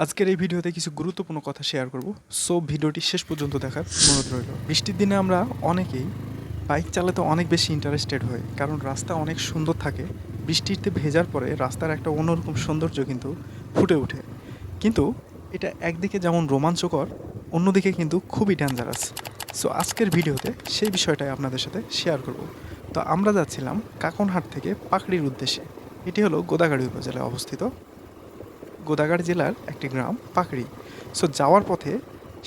আজকের এই ভিডিওতে কিছু গুরুত্বপূর্ণ কথা শেয়ার করব। সো ভিডিওটি শেষ পর্যন্ত দেখার অনুরোধ রইল। বৃষ্টির দিনে আমরা অনেকেই বাইক চালাতে অনেক বেশি ইন্টারেস্টেড হই, কারণ রাস্তা অনেক সুন্দর থাকে। বৃষ্টিতে ভেজার পরে রাস্তার একটা অন্যরকম সৌন্দর্য কিন্তু ফুটে ওঠে। কিন্তু এটা একদিকে যেমন রোমাঞ্চকর, অন্যদিকে কিন্তু খুবই ডেঞ্জারাস। সো আজকের ভিডিওতে সেই বিষয়টাই আপনাদের সাথে শেয়ার করব। তো আমরা যাচ্ছিলাম কাকনহাট থেকে পাকড়ির উদ্দেশ্যে। এটি হলো গোদাগাড়ি উপজেলায় অবস্থিত গোদাগাড় জেলার একটি গ্রাম পাকড়ি। সো যাওয়ার পথে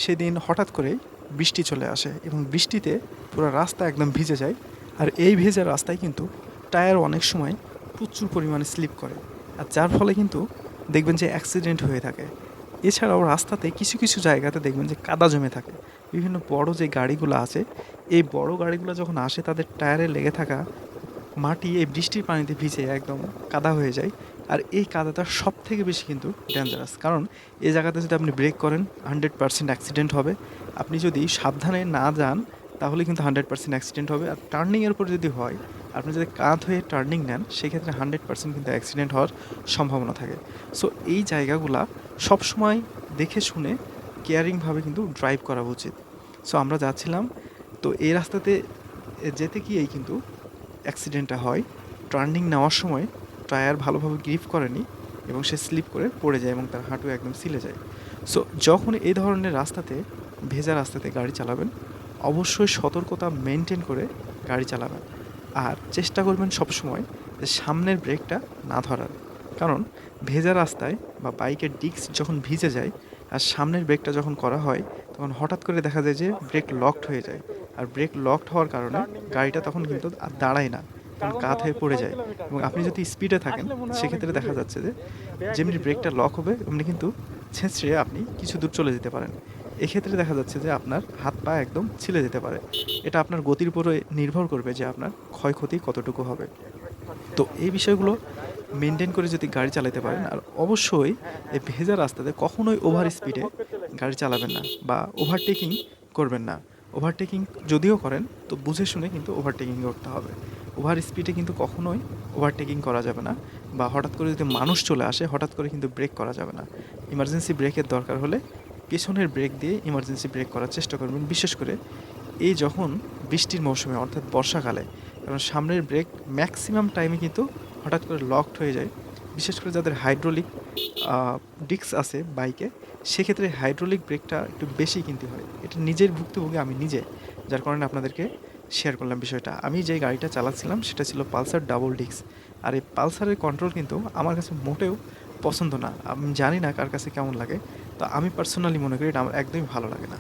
সেদিন হঠাৎ করেই বৃষ্টি চলে আসে এবং বৃষ্টিতে পুরো রাস্তা একদম ভিজে যায়। আর এই ভেজা রাস্তায় কিন্তু টায়ার অনেক সময় প্রচুর পরিমাণে স্লিপ করে, আর যার ফলে কিন্তু দেখবেন যে অ্যাক্সিডেন্ট হয়ে থাকে। এছাড়াও রাস্তাতে কিছু কিছু জায়গাতে দেখবেন যে কাদা জমে থাকে। বিভিন্ন বড় যে গাড়িগুলো আছে, এই বড় গাড়িগুলো যখন আসে তাদের টায়ারে লেগে থাকা মাটি এই বৃষ্টির পানিতে ভিজে একদম কাদা হয়ে যায়। আর এই কাদাটা সব থেকে বেশি কিন্তু ডেঞ্জারাস, কারণ এই জায়গাতে যদি আপনি ব্রেক করেন 100% অ্যাক্সিডেন্ট হবে। আপনি যদি সাবধানে না যান তাহলে কিন্তু 100% অ্যাক্সিডেন্ট হবে। আর টার্নিংয়ের উপর যদি হয়, আপনি যদি কাঁধ হয়ে টার্নিং নেন, সেক্ষেত্রে 100% কিন্তু অ্যাক্সিডেন্ট হওয়ার সম্ভাবনা থাকে। সো এই জায়গাগুলা সবসময় দেখে শুনে কেয়ারিংভাবে কিন্তু ড্রাইভ করা উচিত। সো আমরা যাচ্ছিলাম, তো এই রাস্তাতে যেতে গিয়েই কিন্তু অ্যাক্সিডেন্টটা হয়। টার্নিং নেওয়ার সময় টায়ার ভালোভাবে গ্রিপ করেনি এবং সে স্লিপ করে পড়ে যায় এবং তার হাঁটু একদম ছিলে যায়। সো যখন এই ধরনের রাস্তাতে, ভেজা রাস্তাতে গাড়ি চালাবেন, অবশ্যই সতর্কতা মেনটেন করে গাড়ি চালাবেন। আর চেষ্টা করবেন সবসময় যে সামনের ব্রেকটা না ধরার, কারণ ভেজা রাস্তায় বা বাইকের ডিস্ক যখন ভিজে যায় আর সামনের ব্রেকটা যখন করা হয়, তখন হঠাৎ করে দেখা যায় যে ব্রেক লকড হয়ে যায়। আর ব্রেক লকড হওয়ার কারণে গাড়িটা তখন কিন্তু আর দাঁড়ায় না, তখন কাত হয়ে পড়ে যায়। এবং আপনি যদি স্পিডে থাকেন, সেক্ষেত্রে দেখা যাচ্ছে যে যেমনি ব্রেকটা লক হবে অমনি কিন্তু ছেঁচড়ে আপনি কিছু দূর চলে যেতে পারেন। এক্ষেত্রে দেখা যাচ্ছে যে আপনার হাত পা একদম ছিলে যেতে পারে। এটা আপনার গতির উপরে নির্ভর করবে যে আপনার ক্ষয়ক্ষতি কতটুকু হবে। তো এই বিষয়গুলো মেনটেন করে যদি গাড়ি চালাতে পারেন, আর অবশ্যই এই ভেজা রাস্তাতে কখনোই ওভার স্পিডে গাড়ি চালাবেন না বা ওভারটেকিং করবেন না। ওভারটেকিং যদিও করেন, তো বুঝে শুনে কিন্তু ওভারটেকিং করতে হবে। ওভার স্পিডে কিন্তু কখনোই ওভারটেকিং করা যাবে না, বা হঠাৎ করে যদি মানুষ চলে আসে হঠাৎ করে কিন্তু ব্রেক করা যাবে না। ইমার্জেন্সি ব্রেকের দরকার হলে পেছনের ব্রেক দিয়ে ইমার্জেন্সি ব্রেক করার চেষ্টা করবেন, বিশেষ করে এই যখন বৃষ্টির মৌসুমে অর্থাৎ বর্ষাকালে। কারণ সামনের ব্রেক ম্যাক্সিমাম টাইমে কিন্তু হঠাৎ করে লকড হয়ে যায়। বিশেষ করে যাদের হাইড্রোলিক ডিস্ক আছে বাইকে, সেক্ষেত্রে হাইড্রোলিক ব্রেকটা একটু বেশি কিনতে হয়। এটা নিজের ভুক্তভোগী আমি নিজে, যার কারণে আপনাদেরকে শেয়ার করলাম বিষয়টা। আমি যে গাড়িটা চালাচ্ছিলাম সেটা ছিল পালসার ডাবল ডিস্ক। আর এই পালসারের কন্ট্রোল কিন্তু আমার কাছে মোটেও পছন্দ না। আমি জানি না কার কাছে কেমন লাগে, তো আমি পার্সোনালি মনে করি এটা আমার একদমই ভালো লাগে না।